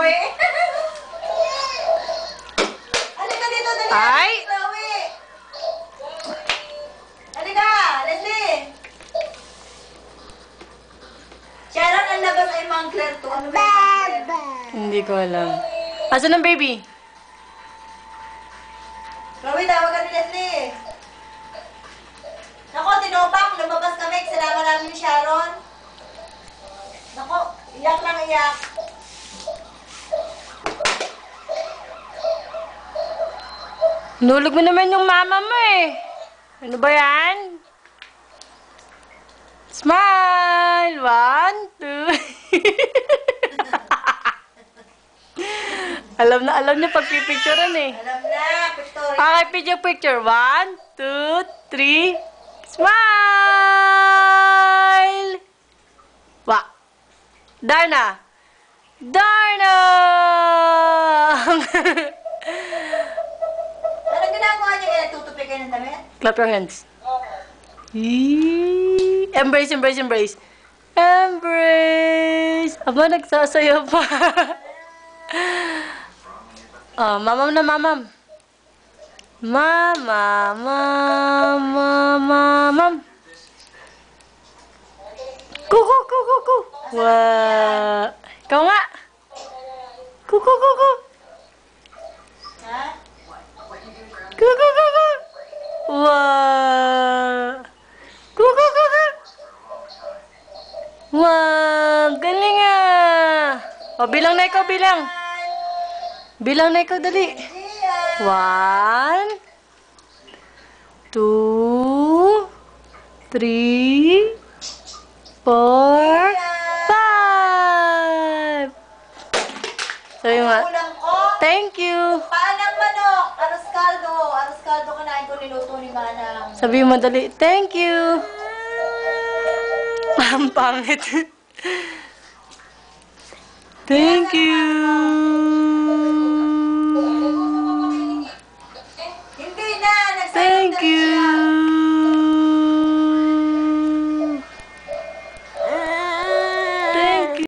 Chloe. Halika dito, dali. Ay! Chloe. Halika, Leslie. Sharon, ang labas ay Moncler to. Ano ba yung Moncler? Hindi ko alam. Asan ang baby? Chloe, tawag ka ni Leslie. Nako, tinopak. Lumabas kami. Kasalaman namin ni Sharon. Nako, iyak lang iyak. Nulog mo naman yung mama mo eh. Ano ba yan? Smile! 1, 2. alam niya pagpipicturean eh. Alam na, picture. Okay, picture. 1, 2, 3. Smile! Wa. Darna! Darna! Anong ginagawa niya? Kaya tutupi kayo ng damit? Clap your hands. Yee. Embrace, embrace, embrace. Embrace! Aba, nagsasayaw pa. Oh, mamam na mamam. Mama, mama, mamam. Kuku, kuku, kuku. Wah. Ikaw nga. Kuku, kuku. Ha? Kuku, kuku. Wah. Kuku, kuku. Wah, galing ah. O, bilang na ikaw, bilang. Bilang na ikaw, dali. 1, 2, 3, 4, 5. Sabi nga, Ulam ko. thank you. Paanang manok. Aros caldo. Aros caldo kanain ko niluto ni Manang. Sabi mo dali, thank you. Ang pangit. Thank you.